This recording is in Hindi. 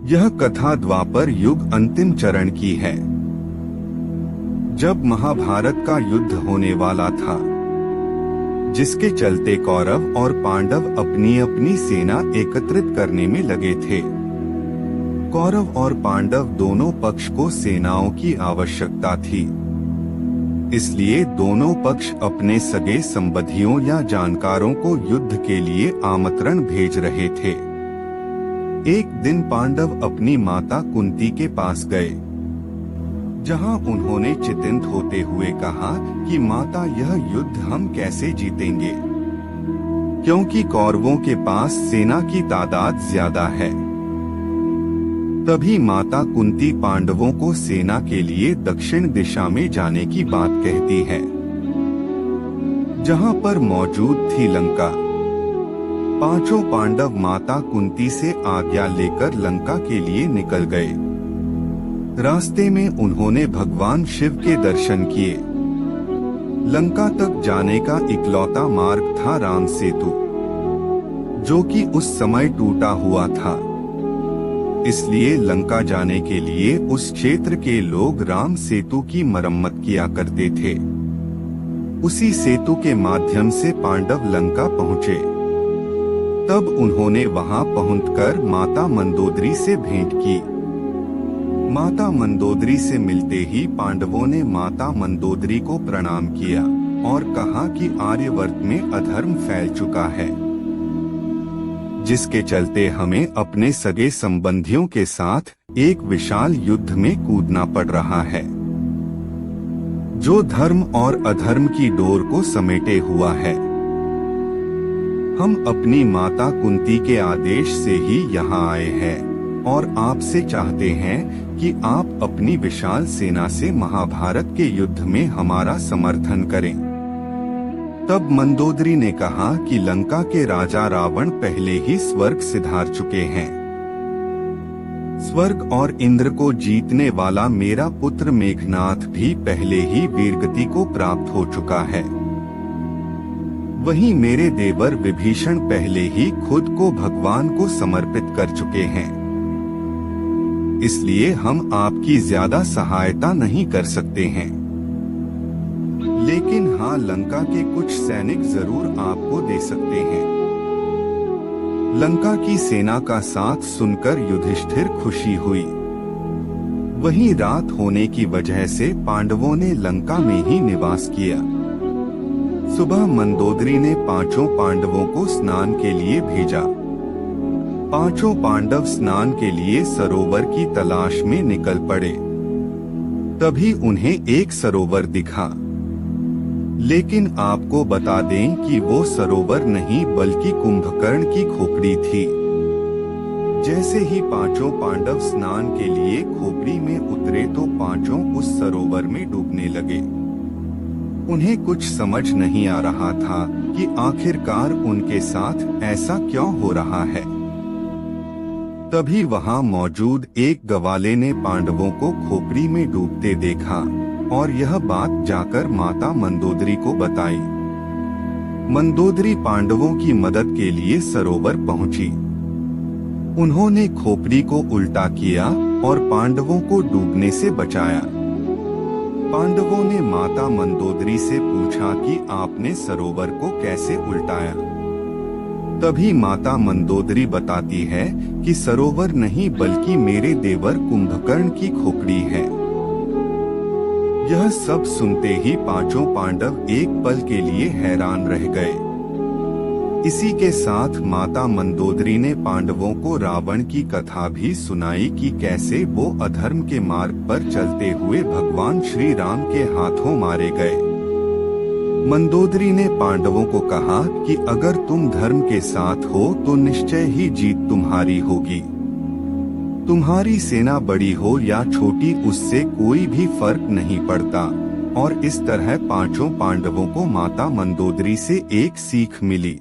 यह कथा द्वापर युग अंतिम चरण की है, जब महाभारत का युद्ध होने वाला था, जिसके चलते कौरव और पांडव अपनी अपनी सेना एकत्रित करने में लगे थे। कौरव और पांडव दोनों पक्ष को सेनाओं की आवश्यकता थी, इसलिए दोनों पक्ष अपने सगे संबंधियों या जानकारों को युद्ध के लिए आमंत्रण भेज रहे थे। एक दिन पांडव अपनी माता कुंती के पास गए, जहां उन्होंने चिंतित होते हुए कहा कि माता, यह युद्ध हम कैसे जीतेंगे, क्योंकि कौरवों के पास सेना की तादाद ज्यादा है। तभी माता कुंती पांडवों को सेना के लिए दक्षिण दिशा में जाने की बात कहती है, जहां पर मौजूद थी लंका। पांचों पांडव माता कुंती से आज्ञा लेकर लंका के लिए निकल गए। रास्ते में उन्होंने भगवान शिव के दर्शन किए। लंका तक जाने का इकलौता मार्ग था राम सेतु, जो कि उस समय टूटा हुआ था। इसलिए लंका जाने के लिए उस क्षेत्र के लोग राम सेतु की मरम्मत किया करते थे। उसी सेतु के माध्यम से पांडव लंका पहुँचे। तब उन्होंने वहां पहुंचकर माता मंदोदरी से भेंट की। माता मंदोदरी से मिलते ही पांडवों ने माता मंदोदरी को प्रणाम किया और कहा कि आर्यवर्त में अधर्म फैल चुका है, जिसके चलते हमें अपने सगे संबंधियों के साथ एक विशाल युद्ध में कूदना पड़ रहा है, जो धर्म और अधर्म की डोर को समेटे हुआ है। हम अपनी माता कुंती के आदेश से ही यहाँ आए हैं और आपसे चाहते हैं कि आप अपनी विशाल सेना से महाभारत के युद्ध में हमारा समर्थन करें। तब मंदोदरी ने कहा कि लंका के राजा रावण पहले ही स्वर्ग सिधार चुके हैं। स्वर्ग और इंद्र को जीतने वाला मेरा पुत्र मेघनाथ भी पहले ही वीरगति को प्राप्त हो चुका है। वहीं मेरे देवर विभीषण पहले ही खुद को भगवान को समर्पित कर चुके हैं। इसलिए हम आपकी ज्यादा सहायता नहीं कर सकते हैं, लेकिन हाँ, लंका के कुछ सैनिक जरूर आपको दे सकते हैं। लंका की सेना का साथ सुनकर युधिष्ठिर खुशी हुई। वहीं रात होने की वजह से पांडवों ने लंका में ही निवास किया। सुबह मंदोदरी ने पांचों पांडवों को स्नान के लिए भेजा। पांचों पांडव स्नान के लिए सरोवर की तलाश में निकल पड़े। तभी उन्हें एक सरोवर दिखा, लेकिन आपको बता दें कि वो सरोवर नहीं बल्कि कुंभकर्ण की खोपड़ी थी। जैसे ही पांचों पांडव स्नान के लिए खोपड़ी में उतरे तो पांचों उस सरोवर में डूबने लगे। उन्हें कुछ समझ नहीं आ रहा था कि आखिरकार उनके साथ ऐसा क्यों हो रहा है। तभी वहां मौजूद एक गवाले ने पांडवों को खोपड़ी में डूबते देखा और यह बात जाकर माता मंदोदरी को बताई। मंदोदरी पांडवों की मदद के लिए सरोवर पहुंची। उन्होंने खोपड़ी को उल्टा किया और पांडवों को डूबने से बचाया। पांडवों ने माता मंदोदरी से पूछा कि आपने सरोवर को कैसे उल्टाया। तभी माता मंदोदरी बताती है कि सरोवर नहीं बल्कि मेरे देवर कुंभकर्ण की खोपड़ी है। यह सब सुनते ही पांचों पांडव एक पल के लिए हैरान रह गए। इसी के साथ माता मंदोदरी ने पांडवों को रावण की कथा भी सुनाई कि कैसे वो अधर्म के मार्ग पर चलते हुए भगवान श्री राम के हाथों मारे गए। मंदोदरी ने पांडवों को कहा कि अगर तुम धर्म के साथ हो तो निश्चय ही जीत तुम्हारी होगी। तुम्हारी सेना बड़ी हो या छोटी, उससे कोई भी फर्क नहीं पड़ता। और इस तरह पांचों पांडवों को माता मंदोदरी से एक सीख मिली।